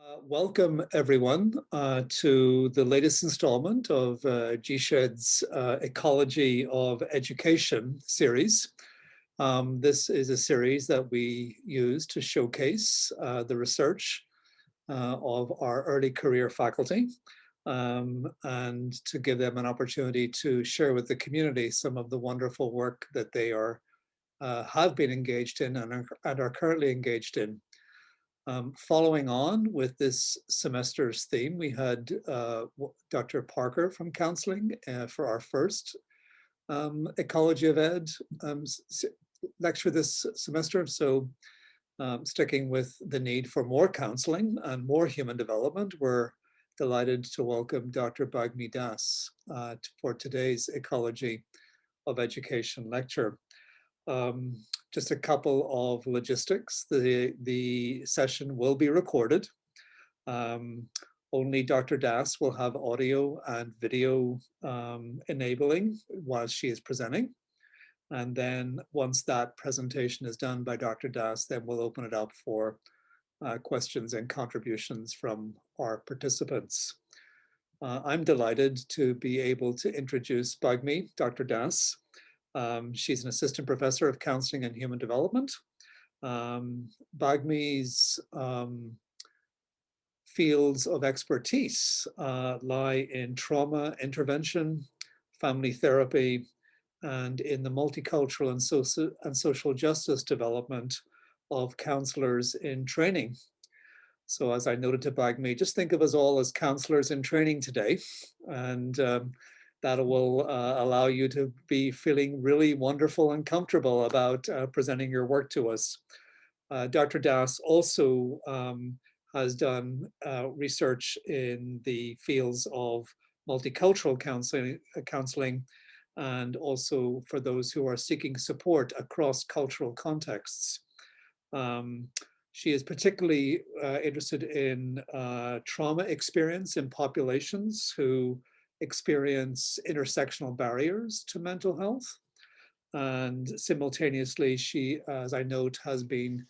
Welcome everyone to the latest installment of GSHED's Ecology of Education series. This is a series that we use to showcase the research of our early career faculty and to give them an opportunity to share with the community some of the wonderful work that they have been engaged in and are currently engaged in. Following on with this semester's theme, we had Dr. Parker from counseling for our first Ecology of Ed lecture this semester. So sticking with the need for more counseling and more human development, we're delighted to welcome Dr. Bagmi Das for today's Ecology of Education lecture. Just a couple of logistics. The session will be recorded. Only Dr. Das will have audio and video enabling while she is presenting. And then once that presentation is done by Dr. Das, then we'll open it up for questions and contributions from our participants. I'm delighted to be able to introduce Bagmi, Dr. Das. She's an assistant professor of counseling and human development. Bagmi's fields of expertise lie in trauma intervention, family therapy, and in the multicultural and social justice development of counselors in training. So as I noted to Bagmi, just think of us all as counselors in training today. And that will allow you to be feeling really wonderful and comfortable about presenting your work to us. Dr. Das also has done research in the fields of multicultural counseling and also for those who are seeking support across cultural contexts. She is particularly interested in trauma experience in populations who experience intersectional barriers to mental health. And simultaneously, she, as I note, has been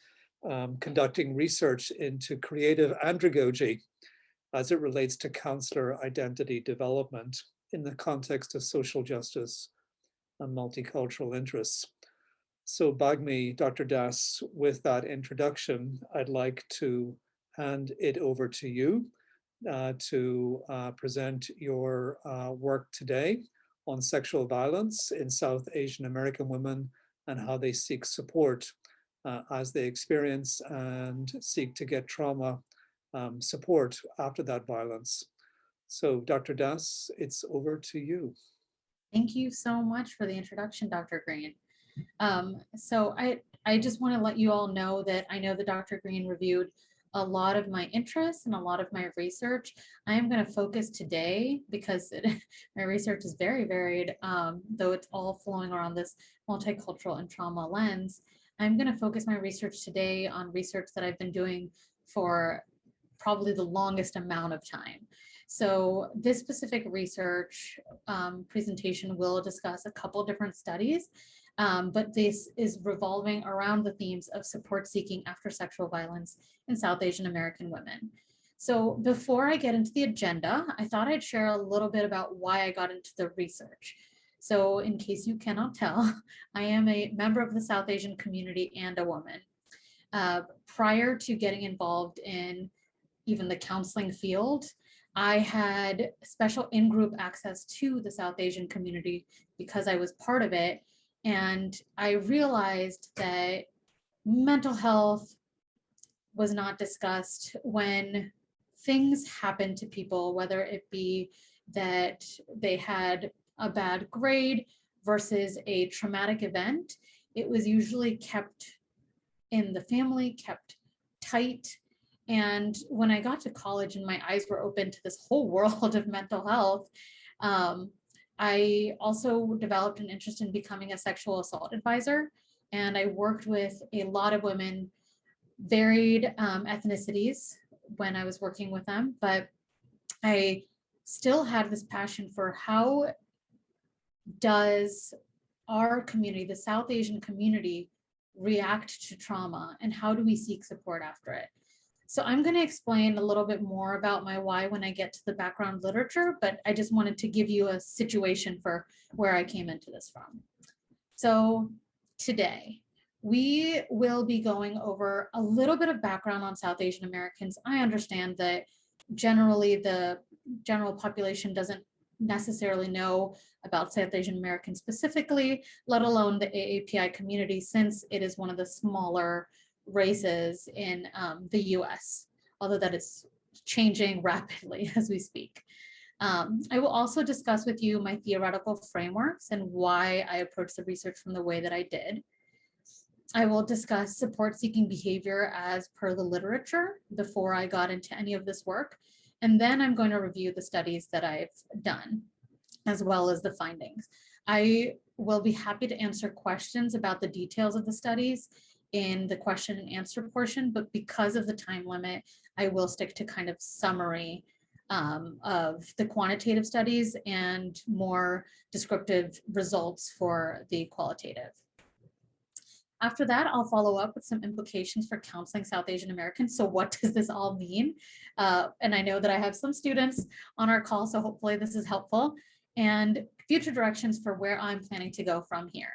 conducting research into creative andragogy as it relates to counselor identity development in the context of social justice and multicultural interests. So Bagmi, Dr. Das, with that introduction, I'd like to hand it over to you to present your work today on sexual violence in South Asian American women and how they seek support as they experience and seek to get trauma support after that violence. So Dr. Das, it's over to you. Thank you so much for the introduction, Dr. Green. So I just want to let you all know that I know that Dr. Green reviewed a lot of my interests and a lot of my research. I am going to focus today because my research is very varied, though it's all flowing around this multicultural and trauma lens. I'm going to focus my research today on research that I've been doing for probably the longest amount of time. So this specific research presentation will discuss a couple different studies, but this is revolving around the themes of support seeking after sexual violence in South Asian American women. So before I get into the agenda, I thought I'd share a little bit about why I got into the research. So in case you cannot tell, I am a member of the South Asian community and a woman. Prior to getting involved in even the counseling field, I had special in-group access to the South Asian community because I was part of it. And I realized that mental health was not discussed when things happen to people, whether it be that they had a bad grade versus a traumatic event. It was usually kept in the family, kept tight. And when I got to college and my eyes were open to this whole world of mental health, I also developed an interest in becoming a sexual assault advisor. And I worked with a lot of women, varied ethnicities when I was working with them, but I still had this passion for how does our community, the South Asian community, react to trauma and how do we seek support after it? So I'm going to explain a little bit more about my why when I get to the background literature, but I just wanted to give you a situation for where I came into this from. So today, we will be going over a little bit of background on South Asian Americans. I understand that generally the general population doesn't necessarily know about South Asian Americans specifically, let alone the AAPI community, since it is one of the smaller races in the US, although that is changing rapidly as we speak. I will also discuss with you my theoretical frameworks and why I approached the research from the way that I did. I will discuss support-seeking behavior as per the literature before I got into any of this work. And then I'm going to review the studies that I've done, as well as the findings. I will be happy to answer questions about the details of the studies in the question and answer portion, but because of the time limit, I will stick to kind of summary of the quantitative studies and more descriptive results for the qualitative. After that, I'll follow up with some implications for counseling South Asian Americans. So what does this all mean? And I know that I have some students on our call, so hopefully this is helpful, and future directions for where I'm planning to go from here.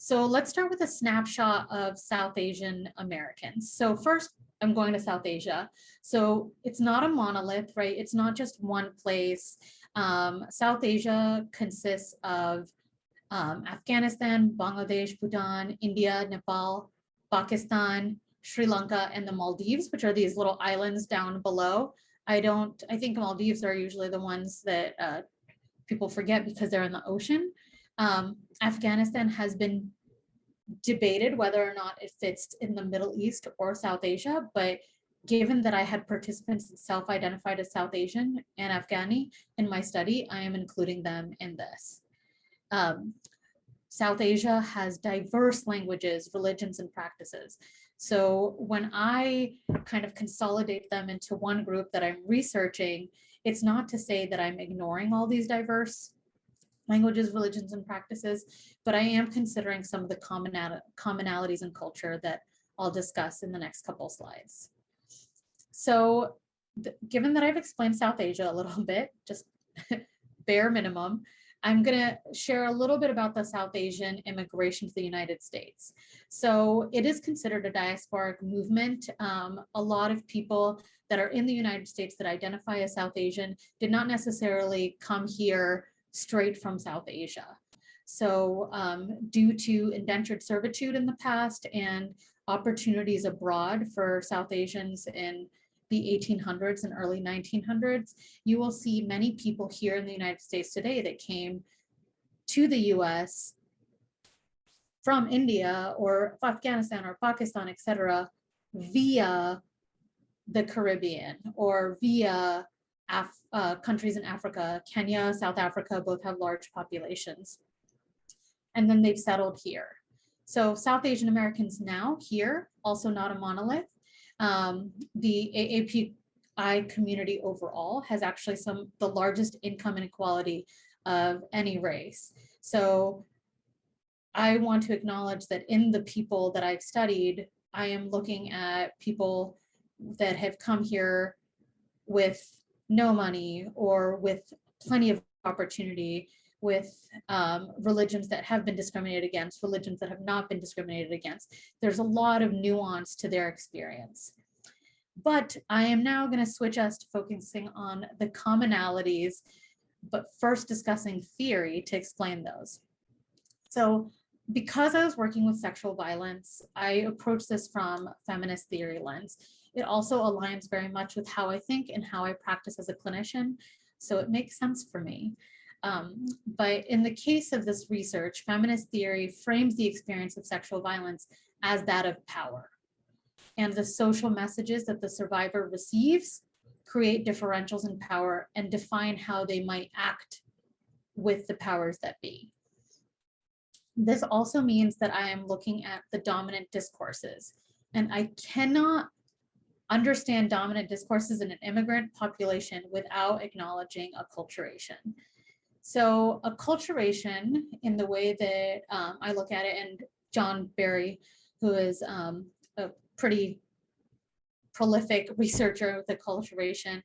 So let's start with a snapshot of South Asian Americans. So first, I'm going to South Asia. So it's not a monolith, right? It's not just one place. South Asia consists of Afghanistan, Bangladesh, Bhutan, India, Nepal, Pakistan, Sri Lanka, and the Maldives, which are these little islands down below. I think Maldives are usually the ones that people forget because they're in the ocean. Afghanistan has been debated whether or not it fits in the Middle East or South Asia, but given that I had participants that self-identified as South Asian and Afghani in my study, I am including them in this. South Asia has diverse languages, religions, and practices. So when I kind of consolidate them into one group that I'm researching, it's not to say that I'm ignoring all these diverse languages, religions, and practices, but I am considering some of the commonalities in culture that I'll discuss in the next couple slides. So given that I've explained South Asia a little bit, just bare minimum, I'm going to share a little bit about the South Asian immigration to the United States. So it is considered a diasporic movement. A lot of people that are in the United States that identify as South Asian did not necessarily come here straight from South Asia. So due to indentured servitude in the past and opportunities abroad for South Asians in the 1800s and early 1900s, you will see many people here in the United States today that came to the US from India or Afghanistan or Pakistan, etc., via the Caribbean or via countries in Africa. Kenya, South Africa both have large populations. And then they've settled here. So South Asian Americans now here, also not a monolith. The AAPI community overall has actually the largest income inequality of any race. So I want to acknowledge that in the people that I've studied, I am looking at people that have come here with no money or with plenty of opportunity, with religions that have been discriminated against, religions that have not been discriminated against. There's a lot of nuance to their experience. But I am now going to switch us to focusing on the commonalities, but first discussing theory to explain those. So because I was working with sexual violence, I approached this from feminist theory lens. It also aligns very much with how I think and how I practice as a clinician, so it makes sense for me. But in the case of this research, feminist theory frames the experience of sexual violence as that of power. And the social messages that the survivor receives create differentials in power and define how they might act with the powers that be. This also means that I am looking at the dominant discourses, and I cannot understand dominant discourses in an immigrant population without acknowledging acculturation. So acculturation, in the way that I look at it, and John Barry, who is a pretty prolific researcher with acculturation,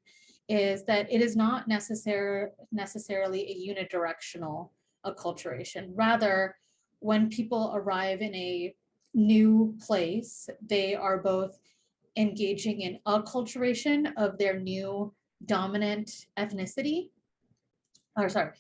is that it is not necessarily a unidirectional acculturation. Rather, when people arrive in a new place, they are both engaging in acculturation of their new dominant ethnicity, or sorry,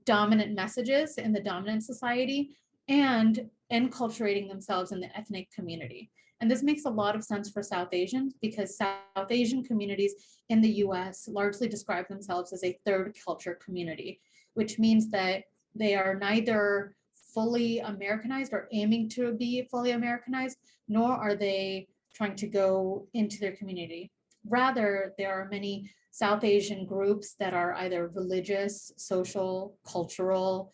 dominant messages in the dominant society, and enculturating themselves in the ethnic community. And this makes a lot of sense for South Asians, because South Asian communities in the US largely describe themselves as a third culture community, which means that they are neither fully Americanized or aiming to be fully Americanized, nor are they trying to go into their community. Rather, there are many South Asian groups that are either religious, social, cultural,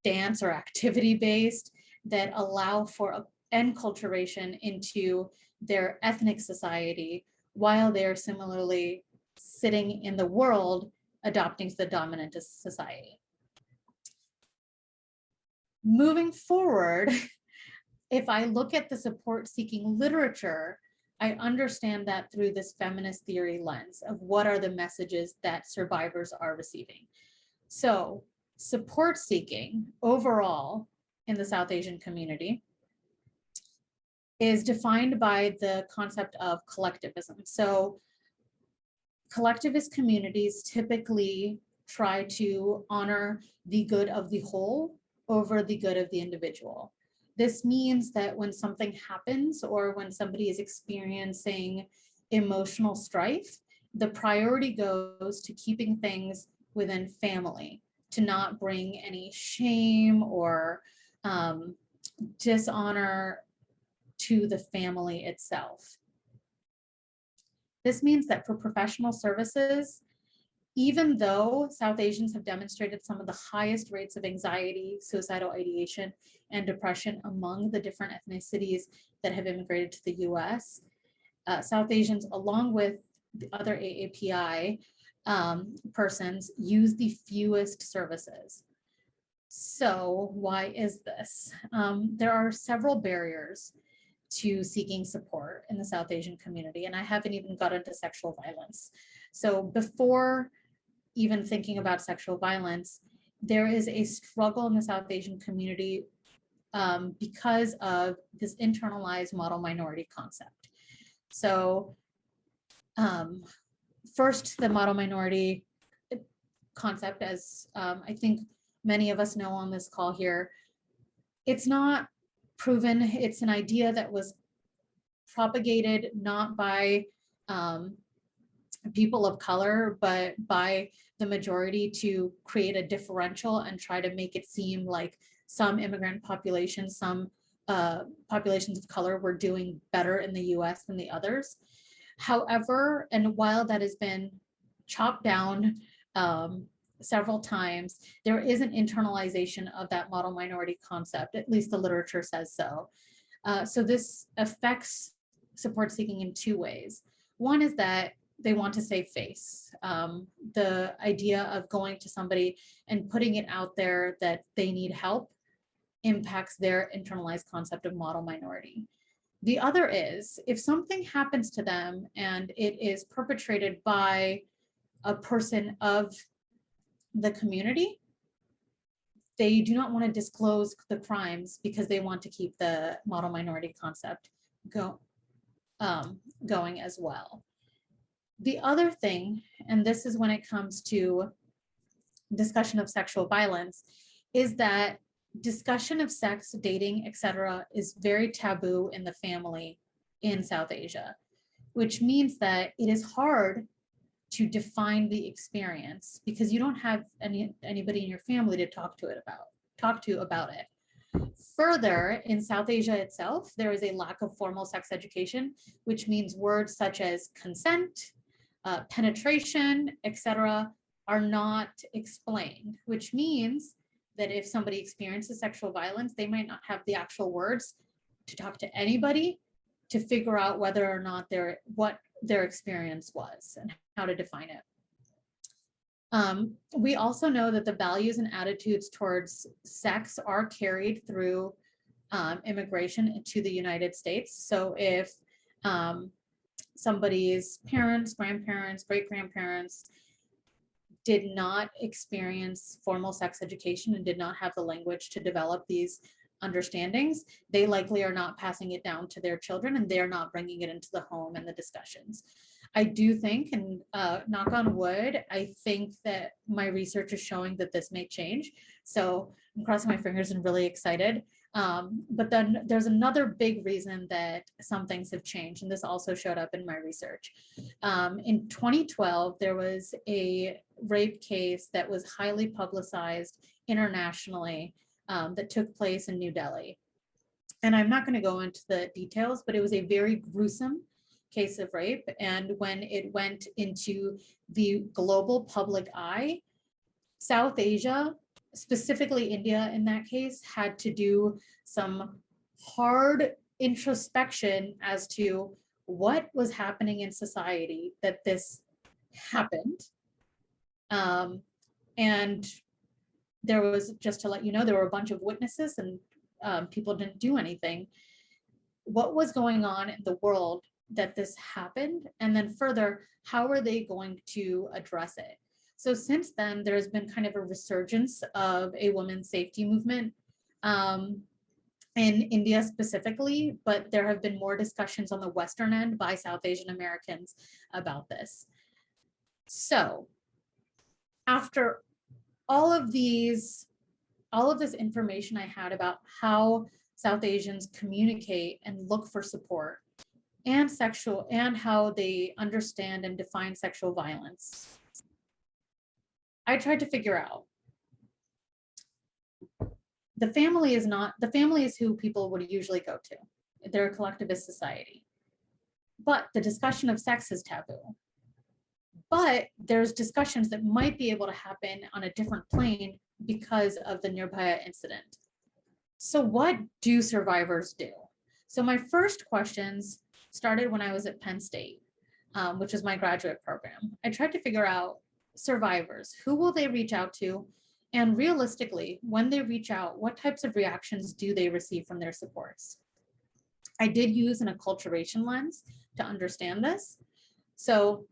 dance, or activity based, that allow for enculturation into their ethnic society, while they're similarly sitting in the world adopting to the dominant society. Moving forward, if I look at the support-seeking literature, I understand that through this feminist theory lens of what are the messages that survivors are receiving. So support-seeking overall in the South Asian community is defined by the concept of collectivism. So collectivist communities typically try to honor the good of the whole over the good of the individual. This means that when something happens, or when somebody is experiencing emotional strife, the priority goes to keeping things within family, to not bring any shame or dishonor to the family itself. This means that for professional services, even though South Asians have demonstrated some of the highest rates of anxiety, suicidal ideation, and depression among the different ethnicities that have immigrated to the US, South Asians, along with the other AAPI persons, use the fewest services. So why is this? There are several barriers to seeking support in the South Asian community, and I haven't even got into sexual violence. So before even thinking about sexual violence, there is a struggle in the South Asian community because of this internalized model minority concept. So first, the model minority concept, as I think many of us know on this call here, it's not proven. It's an idea that was propagated not by people of color, but by the majority to create a differential and try to make it seem like some immigrant populations, some populations of color were doing better in the US than the others. However, and while that has been chopped down several times, there is an internalization of that model minority concept, at least the literature says so. So this affects support seeking in two ways. One is that they want to save face. The idea of going to somebody and putting it out there that they need help impacts their internalized concept of model minority. The other is, if something happens to them and it is perpetrated by a person of the community, they do not want to disclose the crimes because they want to keep the model minority concept going as well. The other thing, and this is when it comes to discussion of sexual violence, is that discussion of sex, dating, etc. is very taboo in the family in South Asia, which means that it is hard to define the experience because you don't have anybody in your family to talk to about it. Further, in South Asia itself, there is a lack of formal sex education, which means words such as consent, penetration, etc. are not explained, which means that if somebody experiences sexual violence, they might not have the actual words to talk to anybody to figure out whether or not what their experience was and how to define it. We also know that the values and attitudes towards sex are carried through immigration to the United States. So if somebody's parents, grandparents, great-grandparents did not experience formal sex education and did not have the language to develop these understandings, they likely are not passing it down to their children, and they're not bringing it into the home and the discussions. I do think, and knock on wood, I think that my research is showing that this may change. So I'm crossing my fingers and really excited. But then there's another big reason that some things have changed, and this also showed up in my research. In 2012, there was a rape case that was highly publicized internationally that took place in New Delhi. And I'm not going to go into the details, but it was a very gruesome case of rape. And when it went into the global public eye, South Asia, specifically India in that case, had to do some hard introspection as to what was happening in society that this happened. And there was, just to let you know, there were a bunch of witnesses and people didn't do anything. What was going on in the world that this happened? And then further, how are they going to address it? So since then, there's been kind of a resurgence of a women's safety movement in India specifically, but there have been more discussions on the Western end by South Asian Americans about this. So after all of this information I had about how South Asians communicate and look for support and how they understand and define sexual violence, I tried to figure out, the family is who people would usually go to. They're a collectivist society. But the discussion of sex is taboo. But there's discussions that might be able to happen on a different plane because of the Nirbhaya incident. So what do survivors do? So my first questions started when I was at Penn State, which was my graduate program. I tried to figure out survivors, who will they reach out to? And realistically, when they reach out, what types of reactions do they receive from their supports? I did use an acculturation lens to understand this. So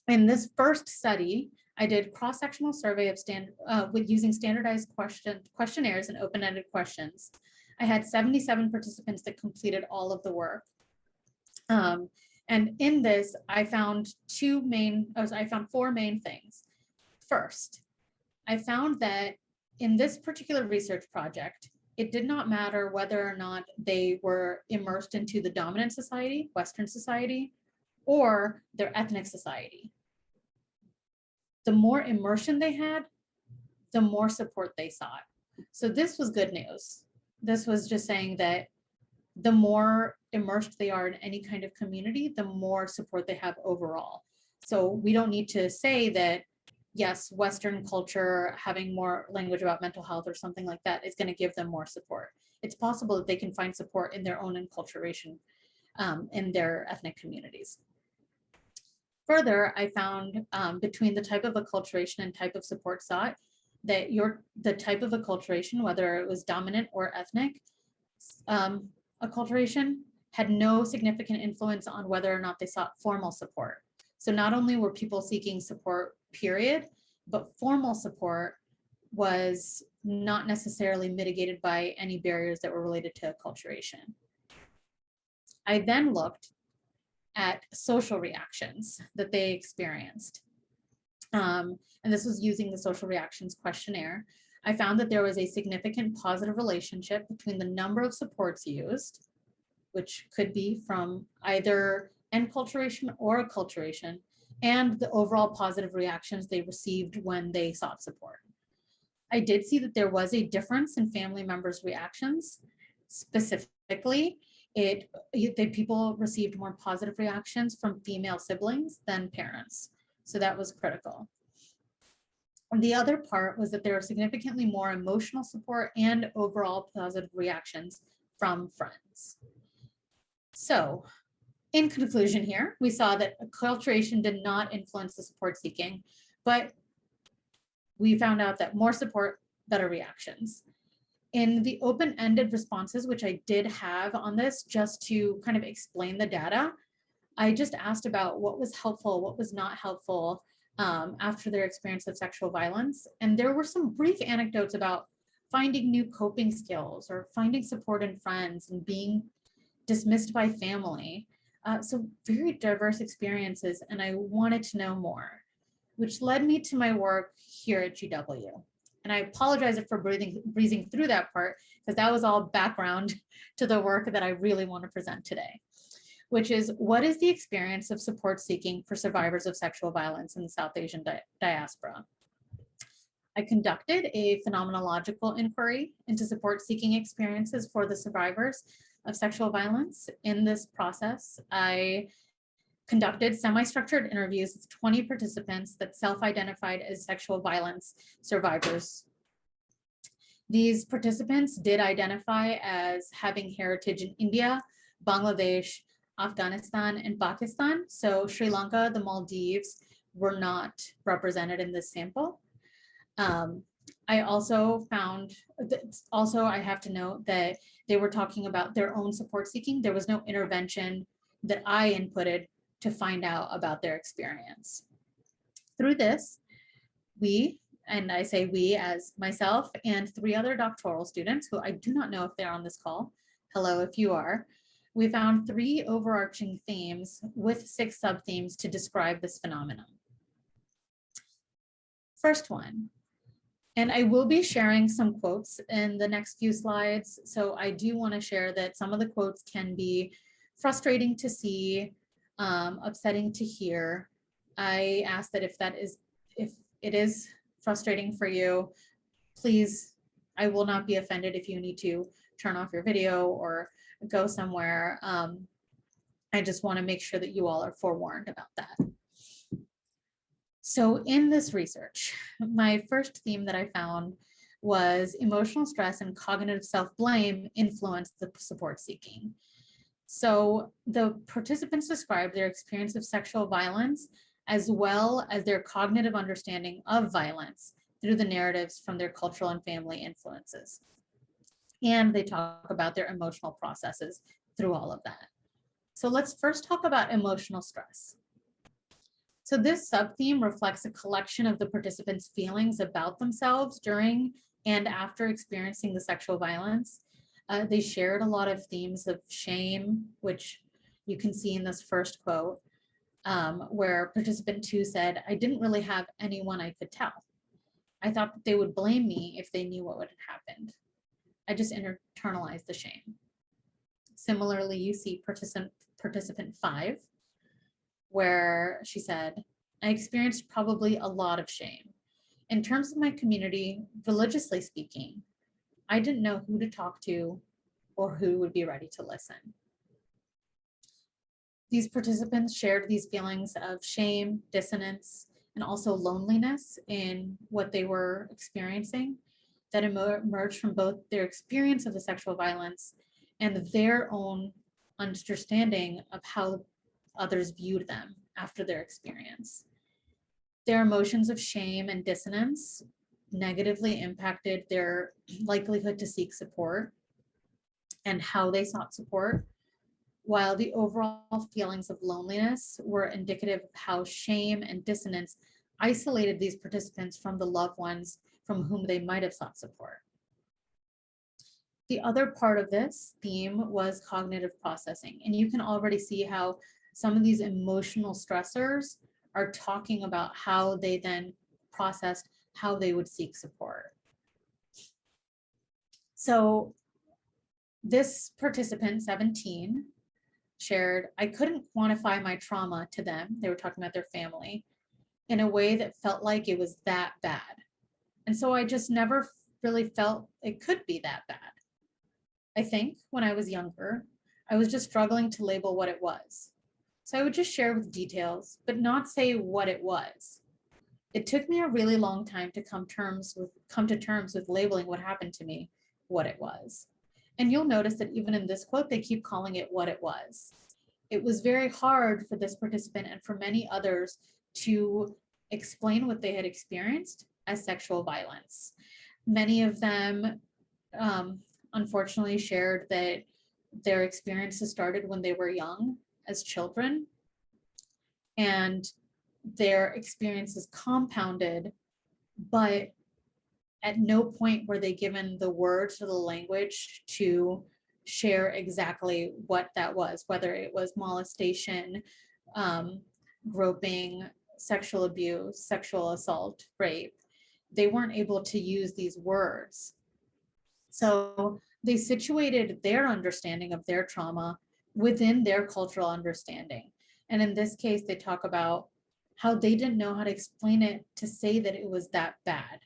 in this first study, I did cross-sectional survey of with using standardized questionnaires and open-ended questions. I had 77 participants that completed all of the work. And in this, I found four main things. First, I found that in this particular research project, it did not matter whether or not they were immersed into the dominant society, Western society, or their ethnic society. The more immersion they had, the more support they sought. So this was good news. This was just saying that the more immersed they are in any kind of community, the more support they have overall. So we don't need to say that, yes, Western culture having more language about mental health or something like that is going to give them more support. It's possible that they can find support in their own enculturation in their ethnic communities. Further, I found between the type of acculturation and type of support sought, that the type of acculturation, whether it was dominant or ethnic acculturation, had no significant influence on whether or not they sought formal support. So not only were people seeking support, period, but formal support was not necessarily mitigated by any barriers that were related to acculturation. I then looked at social reactions that they experienced. And this was using the social reactions questionnaire. I found that there was a significant positive relationship between the number of supports used, which could be from either enculturation or acculturation, and the overall positive reactions they received when they sought support. I did see that there was a difference in family members' reactions. Specifically, people received more positive reactions from female siblings than parents. So that was critical. And the other part was that there were significantly more emotional support and overall positive reactions from friends. So in conclusion here, we saw that acculturation did not influence the support seeking, but we found out that more support, better reactions. In the open-ended responses, which I did have on this just to kind of explain the data, I just asked about what was helpful, what was not helpful after their experience of sexual violence. And there were some brief anecdotes about finding new coping skills or finding support in friends and being dismissed by family. So very diverse experiences, and I wanted to know more, which led me to my work here at GW. And I apologize for breezing through that part, because that was all background to the work that I really want to present today, which is what is the experience of support seeking for survivors of sexual violence in the South Asian diaspora? I conducted a phenomenological inquiry into support seeking experiences for the survivors of sexual violence. In this process, I conducted semi-structured interviews with 20 participants that self-identified as sexual violence survivors. These participants did identify as having heritage in India, Bangladesh, Afghanistan, and Pakistan. So Sri Lanka, the Maldives were not represented in this sample. I also found, I have to note that they were talking about their own support seeking. There was no intervention that I inputted to find out about their experience. Through this, we, and I say we as myself and 3 other doctoral students, who I do not know if they're on this call, hello if you are, we found 3 overarching themes with 6 sub-themes to describe this phenomenon. First one, and I will be sharing some quotes in the next few slides, so I do want to share that some of the quotes can be frustrating to see, upsetting to hear. I ask that if it is frustrating for you, please, I will not be offended if you need to turn off your video or go somewhere. I just want to make sure that you all are forewarned about that. So in this research, my first theme that I found was emotional stress and cognitive self-blame influence the support seeking. So the participants described their experience of sexual violence as well as their cognitive understanding of violence through the narratives from their cultural and family influences. And they talk about their emotional processes through all of that. So let's first talk about emotional stress. So this sub-theme reflects a collection of the participants' feelings about themselves during and after experiencing the sexual violence. They shared a lot of themes of shame, which you can see in this first quote, where participant 2 said, "I didn't really have anyone I could tell. I thought that they would blame me if they knew what would have happened. I just internalized the shame." Similarly, you see participant 5, where she said, "I experienced probably a lot of shame. In terms of my community, religiously speaking, I didn't know who to talk to or who would be ready to listen." These participants shared these feelings of shame, dissonance, and also loneliness in what they were experiencing that emerged from both their experience of the sexual violence and their own understanding of how others viewed them after their experience. Their emotions of shame and dissonance negatively impacted their likelihood to seek support and how they sought support, while the overall feelings of loneliness were indicative of how shame and dissonance isolated these participants from the loved ones from whom they might have sought support. The other part of this theme was cognitive processing, and you can already see how some of these emotional stressors are talking about how they then processed how they would seek support. So this participant 17 shared, "I couldn't quantify my trauma to them," they were talking about their family, "in a way that felt like it was that bad. And so I just never really felt it could be that bad. I think when I was younger, I was just struggling to label what it was. So I would just share with details, but not say what it was. It took me a really long time to come to terms with labeling what happened to me, what it was." And you'll notice that even in this quote, they keep calling it what it was. It was very hard for this participant and for many others to explain what they had experienced as sexual violence. Many of them unfortunately shared that their experiences started when they were young as children, and their experiences compounded, but at no point were they given the words or the language to share exactly what that was, whether it was molestation, groping, sexual abuse, sexual assault, rape. They weren't able to use these words. So they situated their understanding of their trauma within their cultural understanding. And in this case, they talk about how they didn't know how to explain it to say that it was that bad.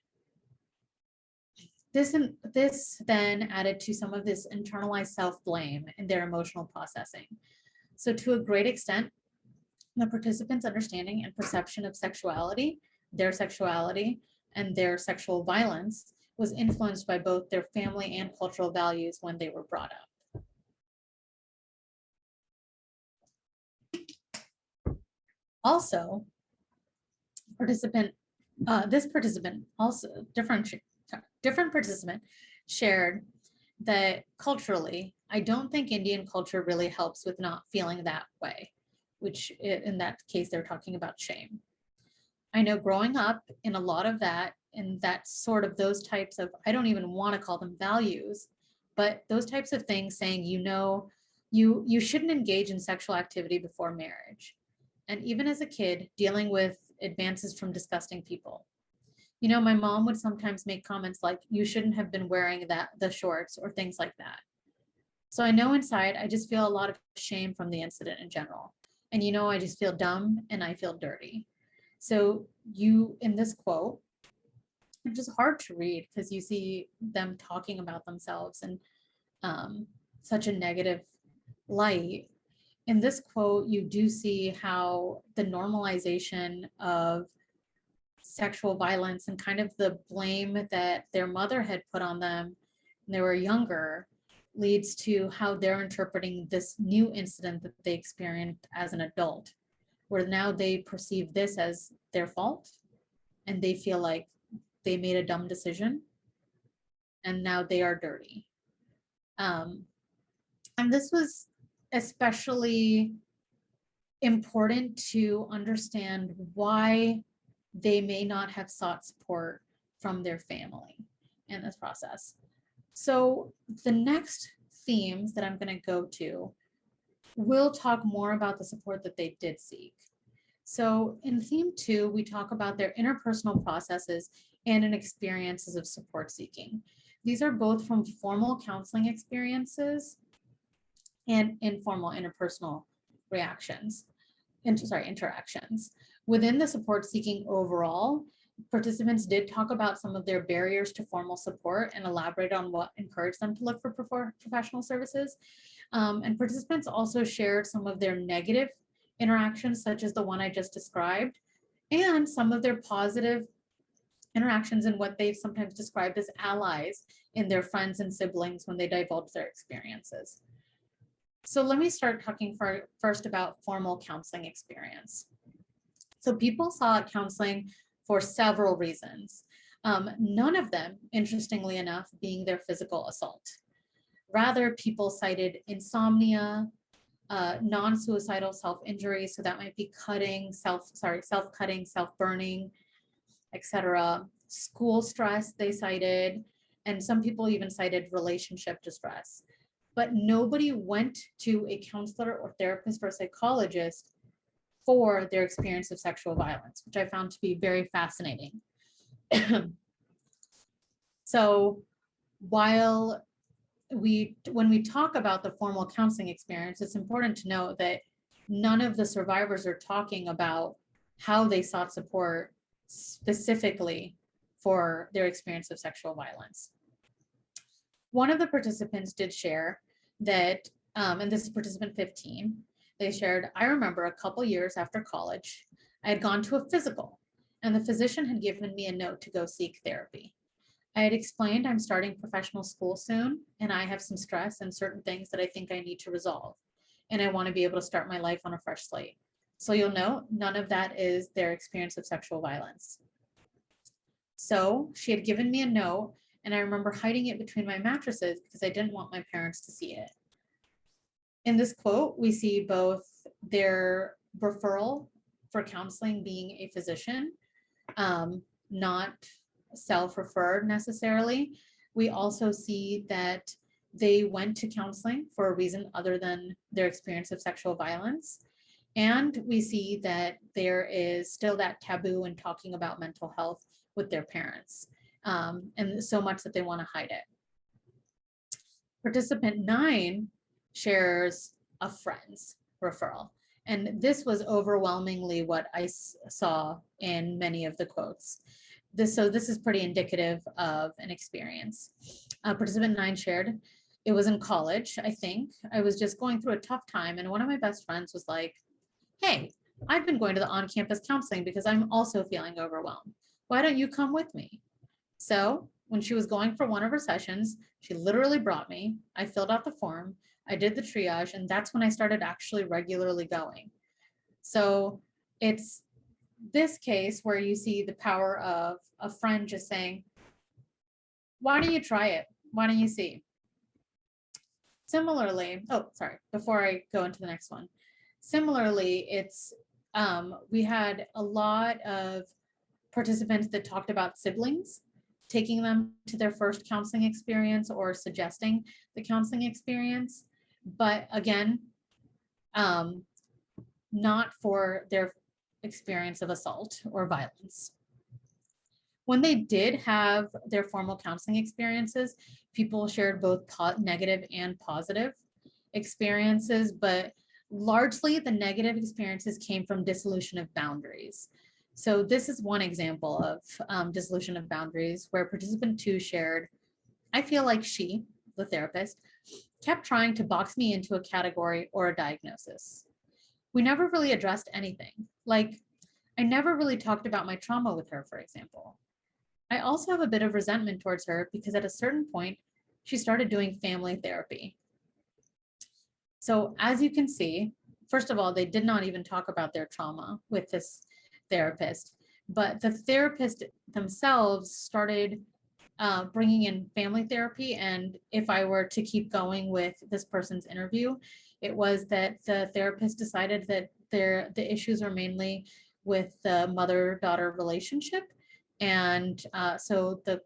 This then added to some of this internalized self-blame in their emotional processing. So to a great extent, the participants' understanding and perception of sexuality, and their sexual violence was influenced by both their family and cultural values when they were brought up. Also, different participant shared that culturally, I don't think Indian culture really helps with not feeling that way, which in that case, they're talking about shame. I know growing up in a lot of that, and that sort of those types of, I don't even want to call them values, but those types of things saying, you shouldn't engage in sexual activity before marriage. And even as a kid, dealing with advances from disgusting people. My mom would sometimes make comments like, you shouldn't have been wearing the shorts or things like that. So I know inside, I just feel a lot of shame from the incident in general. And I just feel dumb and I feel dirty. So in this quote, it's just hard to read because you see them talking about themselves in such a negative light. In this quote, you do see how the normalization of sexual violence and kind of the blame that their mother had put on them when they were younger leads to how they're interpreting this new incident that they experienced as an adult, where now they perceive this as their fault and they feel like they made a dumb decision and now they are dirty. And this was especially important to understand why they may not have sought support from their family in this process. So the next themes that I'm going to go to will talk more about the support that they did seek. So in theme 2, we talk about their interpersonal processes and an experiences of support seeking. These are both from formal counseling experiences and informal interpersonal interactions. Within the support seeking overall, participants did talk about some of their barriers to formal support and elaborate on what encouraged them to look for professional services. And participants also shared some of their negative interactions, such as the one I just described, and some of their positive interactions in what they've sometimes described as allies in their friends and siblings when they divulge their experiences. So let me start talking first about formal counseling experience. So people sought counseling for several reasons. None of them, interestingly enough, being their physical assault. Rather, people cited insomnia, non-suicidal self-injury, so that might be self-cutting, self-burning, etc. School stress they cited, and some people even cited relationship distress. But nobody went to a counselor or therapist or psychologist for their experience of sexual violence, which I found to be very fascinating. So when we talk about the formal counseling experience, it's important to note that none of the survivors are talking about how they sought support specifically for their experience of sexual violence. One of the participants did share that, and this is participant 15, they shared, I remember a couple years after college, I had gone to a physical and the physician had given me a note to go seek therapy. I had explained I'm starting professional school soon and I have some stress and certain things that I think I need to resolve. And I want to be able to start my life on a fresh slate. So you'll note none of that is their experience of sexual violence. So she had given me a note and I remember hiding it between my mattresses because I didn't want my parents to see it. In this quote, we see both their referral for counseling being a physician, not self-referred necessarily. We also see that they went to counseling for a reason other than their experience of sexual violence. And we see that there is still that taboo in talking about mental health with their parents, and so much that they want to hide it. Participant 9 shares a friend's referral. And this was overwhelmingly what I saw in many of the quotes. So this is pretty indicative of an experience. Participant 9 shared, it was in college, I think. I was just going through a tough time, and one of my best friends was like, hey, I've been going to the on-campus counseling because I'm also feeling overwhelmed. Why don't you come with me? So when she was going for one of her sessions, she literally brought me. I filled out the form, I did the triage, and that's when I started actually regularly going. So it's this case where you see the power of a friend just saying, why don't you try it? Why don't you see? Similarly, before I go into the next one. Similarly, it's we had a lot of participants that talked about siblings, taking them to their first counseling experience or suggesting the counseling experience, but again, not for their experience of assault or violence. When they did have their formal counseling experiences, people shared both negative and positive experiences, but largely the negative experiences came from dissolution of boundaries. So this is one example of dissolution of boundaries where participant 2 shared, I feel like she, the therapist, kept trying to box me into a category or a diagnosis. We never really addressed anything. Like, I never really talked about my trauma with her, for example. I also have a bit of resentment towards her because at a certain point, she started doing family therapy. So as you can see, first of all, they did not even talk about their trauma with this therapist, but the therapist themselves started bringing in family therapy. And if I were to keep going with this person's interview, it was that the therapist decided that the issues are mainly with the mother-daughter relationship. And so the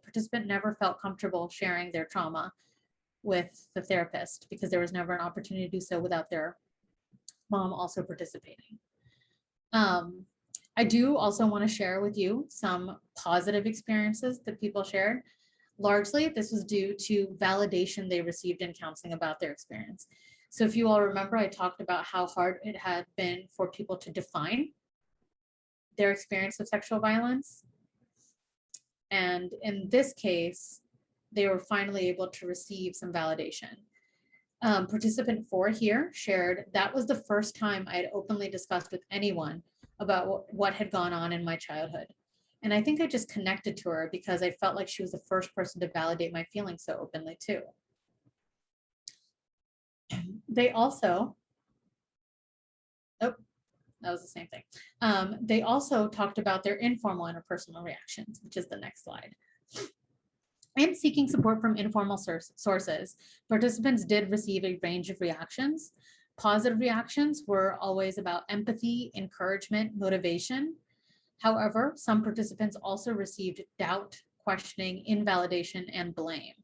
participant never felt comfortable sharing their trauma with the therapist because there was never an opportunity to do so without their mom also participating. I do also want to share with you some positive experiences that people shared. Largely, this was due to validation they received in counseling about their experience. So if you all remember, I talked about how hard it had been for people to define their experience of sexual violence. And in this case, they were finally able to receive some validation. Participant 4 here shared, that was the first time I had openly discussed with anyone about what had gone on in my childhood. And I think I just connected to her because I felt like she was the first person to validate my feelings so openly too. They also, that was the same thing. They also talked about their informal interpersonal reactions, which is the next slide. And seeking support from informal sources, participants did receive a range of reactions. Positive reactions were always about empathy, encouragement, motivation. However, some participants also received doubt, questioning, invalidation, and blame.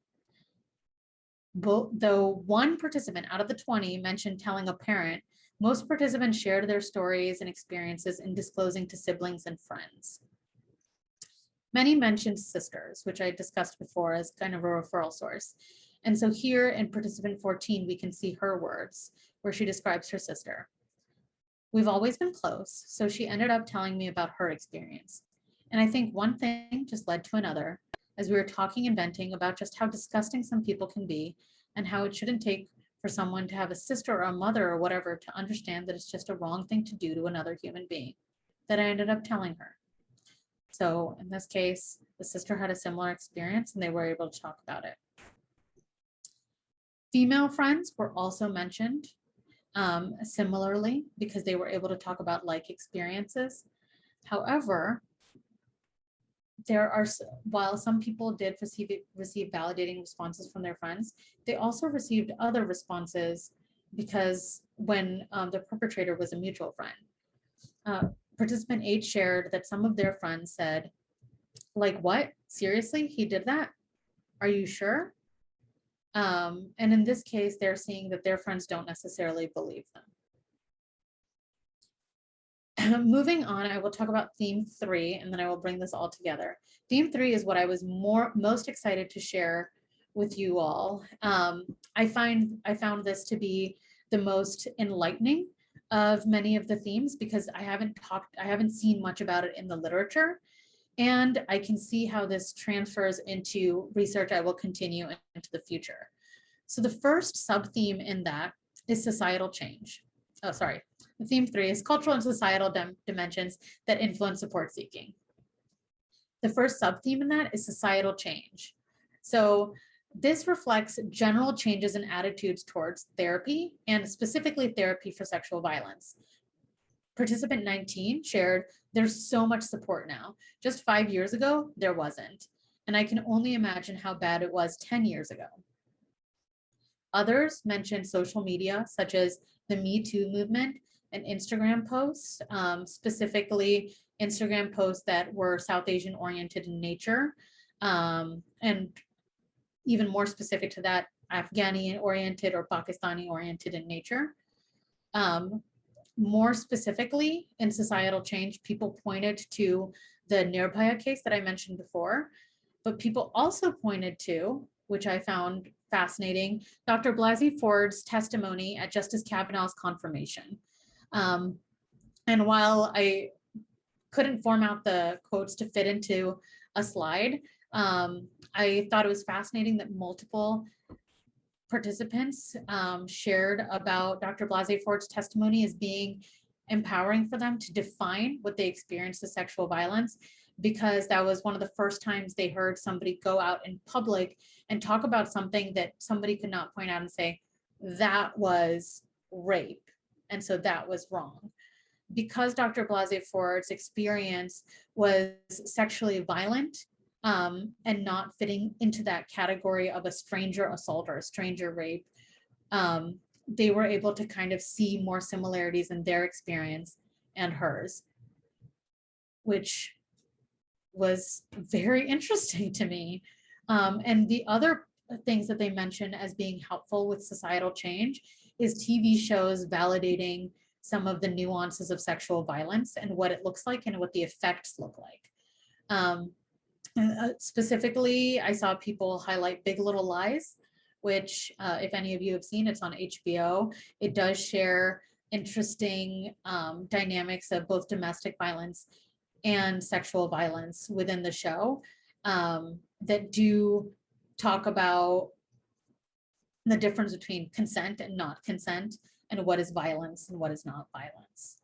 Though one participant out of the 20 mentioned telling a parent, most participants shared their stories and experiences in disclosing to siblings and friends. Many mentioned sisters, which I discussed before as kind of a referral source. And so here in participant 14, we can see her words where she describes her sister. We've always been close, so she ended up telling me about her experience. And I think one thing just led to another as we were talking and venting about just how disgusting some people can be and how it shouldn't take for someone to have a sister or a mother or whatever to understand that it's just a wrong thing to do to another human being, that I ended up telling her. So in this case, the sister had a similar experience and they were able to talk about it. Female friends were also mentioned similarly because they were able to talk about like experiences. However, while some people did receive validating responses from their friends, they also received other responses because when the perpetrator was a mutual friend. Participant 8 shared that some of their friends said, like, what? Seriously? He did that? Are you sure? And in this case, they're seeing that their friends don't necessarily believe them. Moving on, I will talk about theme 3, and then I will bring this all together. Theme 3 is what I was most excited to share with you all. I found this to be the most enlightening of many of the themes because I haven't seen much about it in the literature. And I can see how this transfers into research I will continue into the future. So the first sub-theme in that is societal change. Oh, sorry. The theme 3 is cultural and societal dimensions that influence support seeking. The first sub-theme in that is societal change. So this reflects general changes in attitudes towards therapy and specifically therapy for sexual violence. Participant 19 shared, there's so much support now. Just 5 years ago, there wasn't. And I can only imagine how bad it was 10 years ago. Others mentioned social media, such as the Me Too movement and Instagram posts, specifically Instagram posts that were South Asian oriented in nature, and even more specific to that, Afghani oriented or Pakistani oriented in nature. More specifically, in societal change, people pointed to the Nirbhaya case that I mentioned before, but people also pointed to, which I found fascinating, Dr. Blasi Ford's testimony at Justice Kavanaugh's confirmation. And while I couldn't form out the quotes to fit into a slide, I thought it was fascinating that multiple participants shared about Dr. Blasi Ford's testimony as being empowering for them to define what they experienced as sexual violence, because that was one of the first times they heard somebody go out in public and talk about something that somebody could not point out and say, that was rape, and so that was wrong. Because Dr. Blasi Ford's experience was sexually violent, and not fitting into that category of a stranger assault or a stranger rape, they were able to kind of see more similarities in their experience and hers, which was very interesting to me. And the other things that they mentioned as being helpful with societal change is TV shows validating some of the nuances of sexual violence and what it looks like and what the effects look like. Specifically, I saw people highlight Big Little Lies, which if any of you have seen, it's on HBO. It does share interesting dynamics of both domestic violence and sexual violence within the show that do talk about the difference between consent and not consent and what is violence and what is not violence.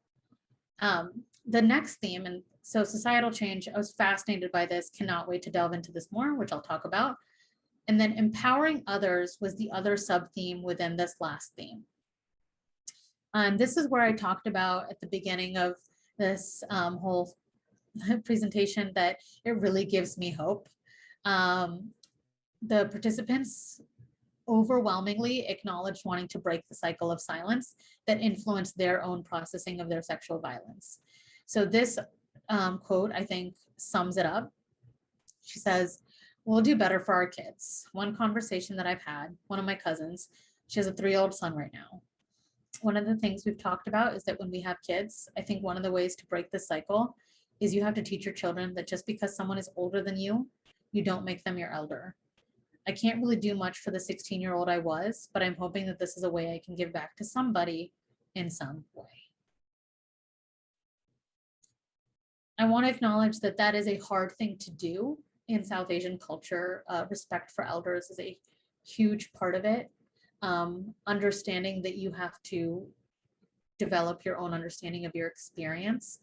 The next theme, and so societal change, I was fascinated by this, cannot wait to delve into this more, which I'll talk about. And then empowering others was the other sub-theme within this last theme. And this is where I talked about at the beginning of this whole presentation that it really gives me hope. The participants overwhelmingly acknowledged wanting to break the cycle of silence that influenced their own processing of their sexual violence. So this quote, I think, sums it up. She says, we'll do better for our kids. One conversation that I've had, one of my cousins, she has a 3-year-old son right now. One of the things we've talked about is that when we have kids, I think one of the ways to break this cycle is you have to teach your children that just because someone is older than you, you don't make them your elder. I can't really do much for the 16-year-old I was, but I'm hoping that this is a way I can give back to somebody in some way. I want to acknowledge that that is a hard thing to do in South Asian culture. Respect for elders is a huge part of it. Understanding that you have to develop your own understanding of your experience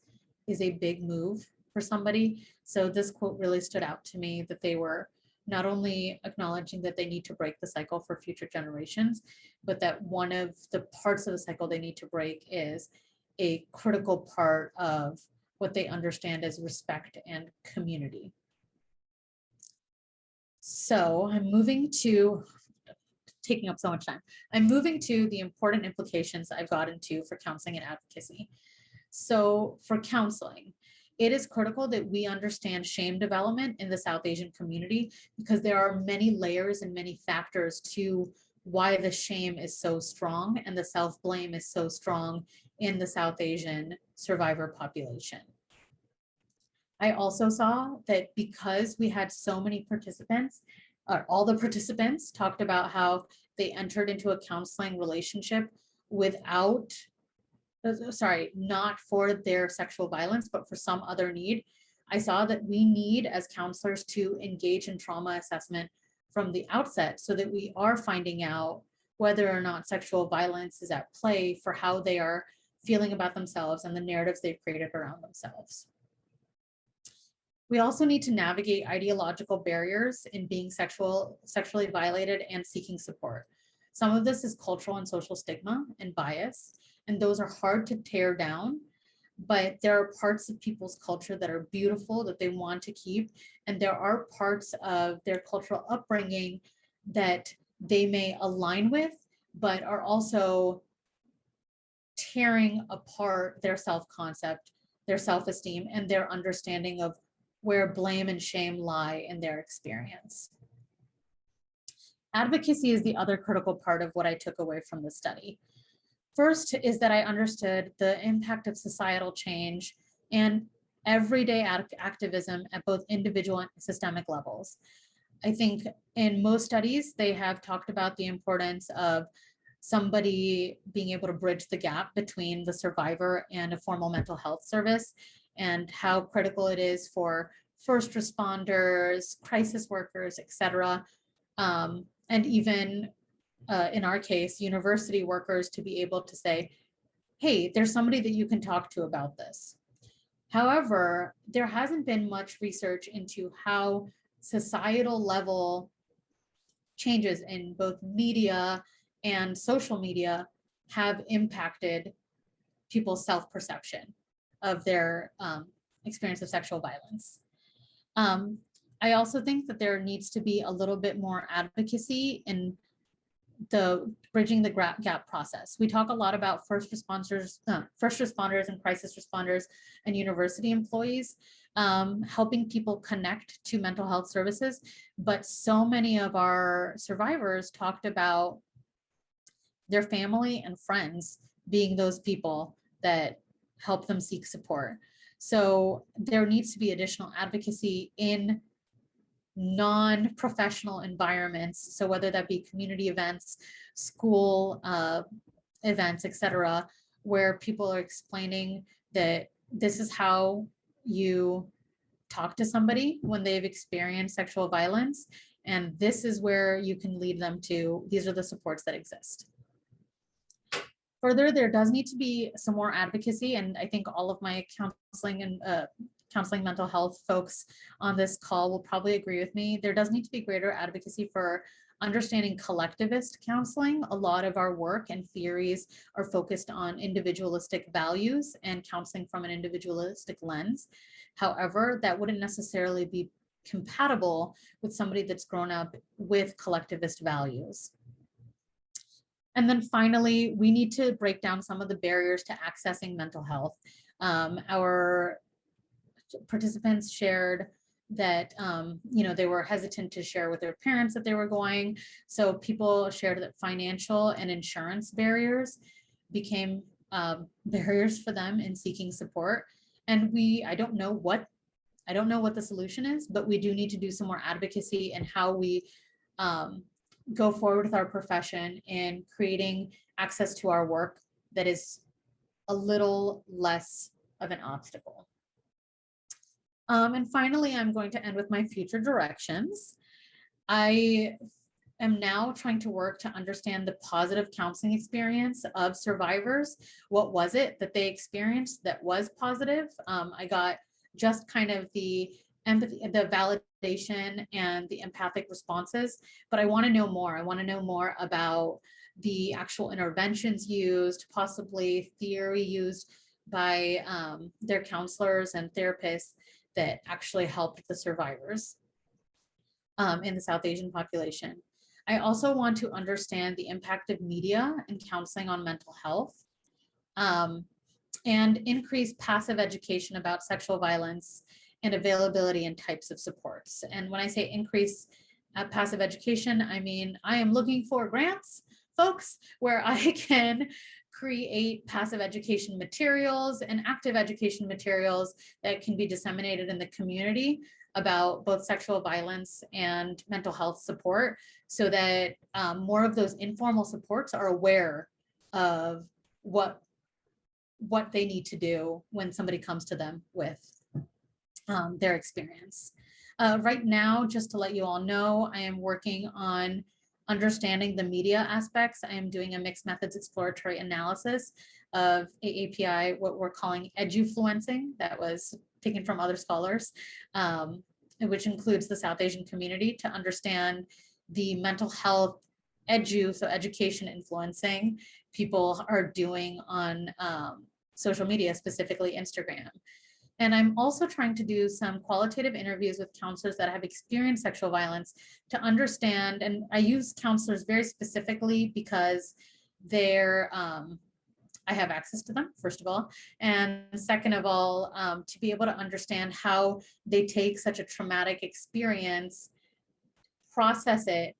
is a big move for somebody. So this quote really stood out to me, that they were not only acknowledging that they need to break the cycle for future generations, but that one of the parts of the cycle they need to break is a critical part of what they understand as respect and community. So I'm moving to, taking up so much time. I'm moving to the important implications I've gotten to for counseling and advocacy. So for counseling, it is critical that we understand shame development in the South Asian community because there are many layers and many factors to why the shame is so strong and the self-blame is so strong in the South Asian survivor population. I also saw that because we had so many participants, all the participants talked about how they entered into a counseling relationship without, not for their sexual violence, but for some other need. I saw that we need as counselors to engage in trauma assessment from the outset so that we are finding out whether or not sexual violence is at play for how they are feeling about themselves and the narratives they've created around themselves. We also need to navigate ideological barriers in being sexually violated and seeking support. Some of this is cultural and social stigma and bias, and those are hard to tear down, but there are parts of people's culture that are beautiful that they want to keep, and there are parts of their cultural upbringing that they may align with, but are also tearing apart their self-concept, their self-esteem, and their understanding of where blame and shame lie in their experience. Advocacy is the other critical part of what I took away from the study. First is that I understood the impact of societal change and everyday activism at both individual and systemic levels. I think in most studies, they have talked about the importance of somebody being able to bridge the gap between the survivor and a formal mental health service, and how critical it is for first responders, crisis workers, et cetera, and even in our case, university workers to be able to say, hey, there's somebody that you can talk to about this. However, there hasn't been much research into how societal level changes in both media and social media have impacted people's self-perception of their experience of sexual violence. I also think that there needs to be a little bit more advocacy in the bridging the gap process. We talk a lot about first responders and crisis responders and university employees, helping people connect to mental health services. But so many of our survivors talked about their family and friends being those people that help them seek support. So there needs to be additional advocacy in non-professional environments. So whether that be community events, school events, et cetera, where people are explaining that this is how you talk to somebody when they've experienced sexual violence, and this is where you can lead them to, these are the supports that exist. Further, there does need to be some more advocacy, and I think all of my counseling and counseling mental health folks on this call will probably agree with me. There does need to be greater advocacy for understanding collectivist counseling. A lot of our work and theories are focused on individualistic values and counseling from an individualistic lens. However, that wouldn't necessarily be compatible with somebody that's grown up with collectivist values. And then finally, we need to break down some of the barriers to accessing mental health. Our participants shared that they were hesitant to share with their parents that they were going. So people shared that financial and insurance barriers became barriers for them in seeking support. And I don't know what the solution is, but we do need to do some more advocacy in how we go forward with our profession and creating access to our work that is a little less of an obstacle. And finally, I'm going to end with my future directions. I am now trying to work to understand the positive counseling experience of survivors. What was it that they experienced that was positive? I got just kind of the empathy, the validation and the empathic responses, but I want to know more. I want to know more about the actual interventions used, possibly theory used by their counselors and therapists that actually helped the survivors. in the South Asian population. I also want to understand the impact of media and counseling on mental health, and increase passive education about sexual violence and availability and types of supports. And when I say increase passive education, I mean, I am looking for grants, folks, where I can create passive education materials and active education materials that can be disseminated in the community about both sexual violence and mental health support, so that more of those informal supports are aware of what they need to do when somebody comes to them with their experience. Right now, just to let you all know, I am working on understanding the media aspects. I am doing a mixed methods exploratory analysis of AAPI, what we're calling edufluencing, that was taken from other scholars, which includes the South Asian community, to understand the mental health so education influencing people are doing on social media, specifically Instagram. And I'm also trying to do some qualitative interviews with counselors that have experienced sexual violence to understand, and I use counselors very specifically because they're, I have access to them, first of all, and second of all, to be able to understand how they take such a traumatic experience, process it,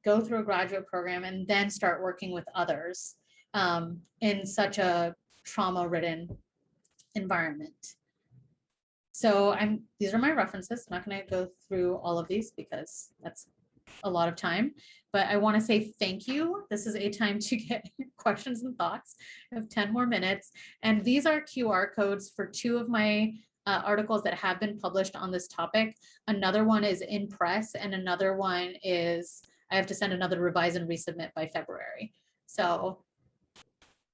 go through a graduate program, and then start working with others in such a trauma-ridden environment. So these are my references. I'm not going to go through all of these because that's a lot of time, but I want to say thank you. This is a time to get questions and thoughts. I have 10 more minutes. And these are QR codes for two of my articles that have been published on this topic. Another one is in press, and another one is, I have to send another revise and resubmit by February. So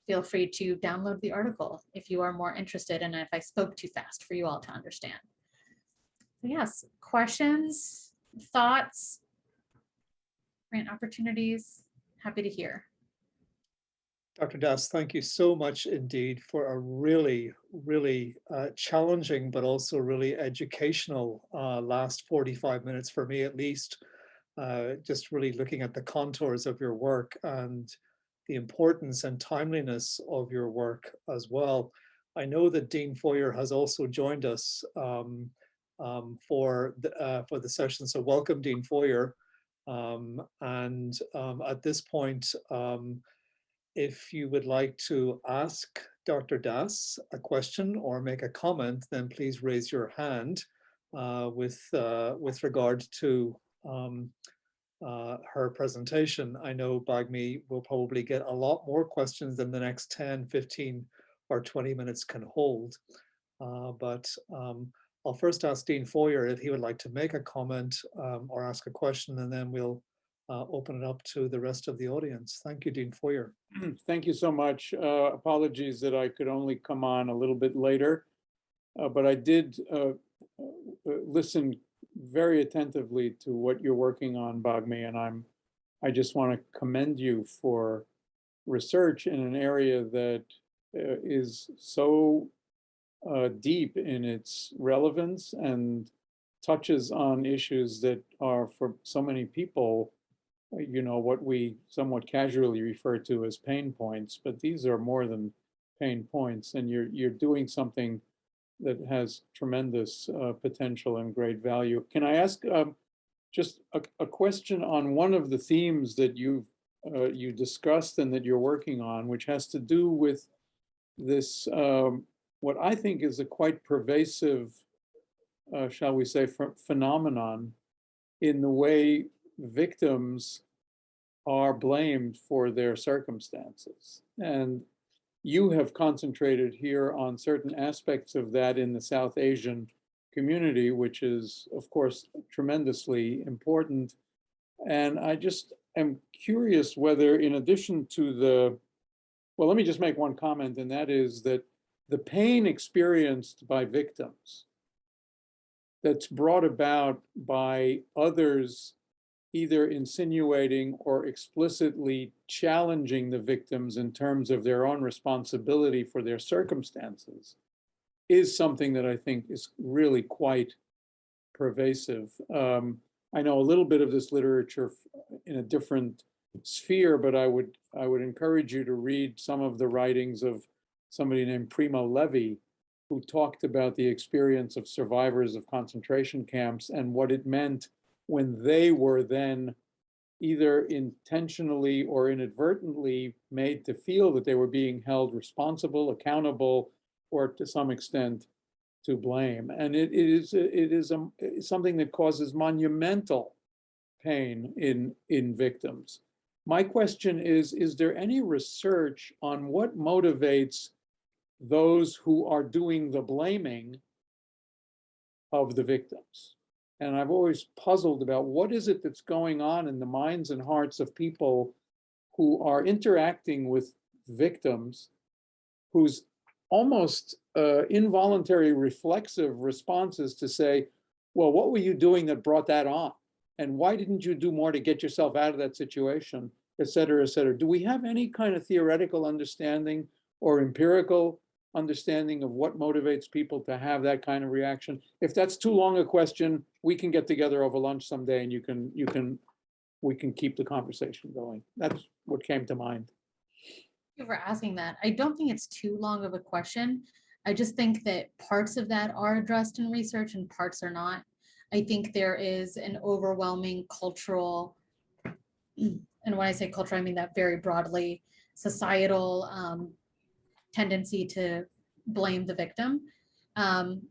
feel free to download the article if you are more interested, and if I spoke too fast for you all to understand. So yes, questions, thoughts, grant opportunities, happy to hear. Dr. Das, thank you so much indeed for a really, really challenging, but also really educational last 45 minutes for me at least. Just really looking at the contours of your work and the importance and timeliness of your work as well. I know that Dean Foyer has also joined us for the session, so welcome, Dean Foyer. At this point, if you would like to ask Dr. Das a question or make a comment, then please raise your hand with regard to her presentation. I know Bagmi will probably get a lot more questions than the next 10, 15, or 20 minutes can hold. I'll first ask Dean Foyer if he would like to make a comment or ask a question, and then we'll open it up to the rest of the audience. Thank you, Dean Foyer. Thank you so much. Apologies that I could only come on a little bit later, but I did listen very attentively to what you're working on, Bagmi, and I just want to commend you for research in an area that is so deep in its relevance and touches on issues that are, for so many people, you know, what we somewhat casually refer to as pain points, but these are more than pain points, and you're doing something that has tremendous potential and great value. Can I ask just a question on one of the themes that you discussed and that you're working on, which has to do with this, what I think is a quite pervasive, shall we say, phenomenon in the way victims are blamed for their circumstances. And you have concentrated here on certain aspects of that in the South Asian community, which is, of course, tremendously important. And I just am curious whether, in addition to well, let me just make one comment, and that is that the pain experienced by victims that's brought about by others either insinuating or explicitly challenging the victims in terms of their own responsibility for their circumstances is something that I think is really quite pervasive. I know a little bit of this literature in a different sphere, but I would encourage you to read some of the writings of somebody named Primo Levi, who talked about the experience of survivors of concentration camps and what it meant when they were then either intentionally or inadvertently made to feel that they were being held responsible, accountable, or to some extent to blame. And it is something that causes monumental pain in victims. My question is there any research on what motivates those who are doing the blaming of the victims? And I've always puzzled about what is it that's going on in the minds and hearts of people who are interacting with victims, whose almost involuntary reflexive responses to say, well, what were you doing that brought that on? And why didn't you do more to get yourself out of that situation, et cetera, et cetera? Do we have any kind of theoretical understanding or empirical understanding of what motivates people to have that kind of reaction? If that's too long a question, we can get together over lunch someday and we can keep the conversation going. That's what came to mind. Thank you for asking that. I don't think it's too long of a question. I just think that parts of that are addressed in research and parts are not. I think there is an overwhelming cultural, and when I say culture, I mean that very broadly, societal tendency to blame the victim.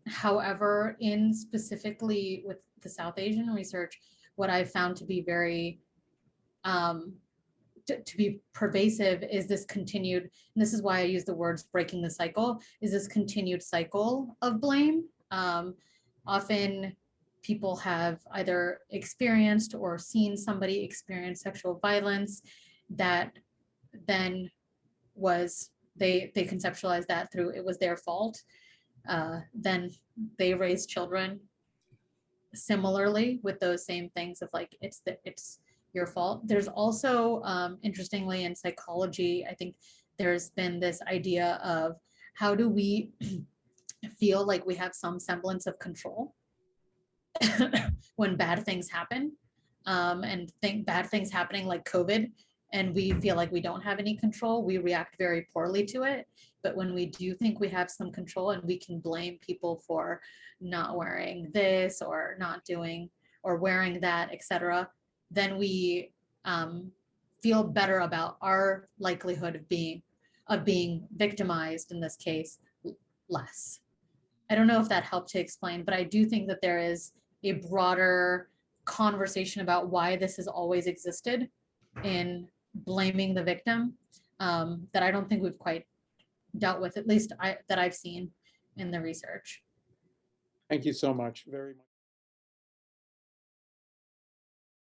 However, in specifically with the South Asian research, what I've found to be very to be pervasive is this continued, and this is why I use the words breaking the cycle, is this continued cycle of blame. Often people have either experienced or seen somebody experience sexual violence that then was, they conceptualize that through it was their fault. Then they raise children similarly with those same things of like, it's your fault. There's also, interestingly, in psychology, I think there's been this idea of how do we feel like we have some semblance of control when bad things happen, and think bad things happening like COVID, and we feel like we don't have any control, we react very poorly to it. But when we do think we have some control and we can blame people for not wearing this or not doing or wearing that, etc., then we feel better about our likelihood of being victimized, in this case, less. I don't know if that helped to explain, but I do think that there is a broader conversation about why this has always existed in blaming the victim, that I don't think we've quite dealt with, at least that I've seen in the research. Thank you so much. Very much.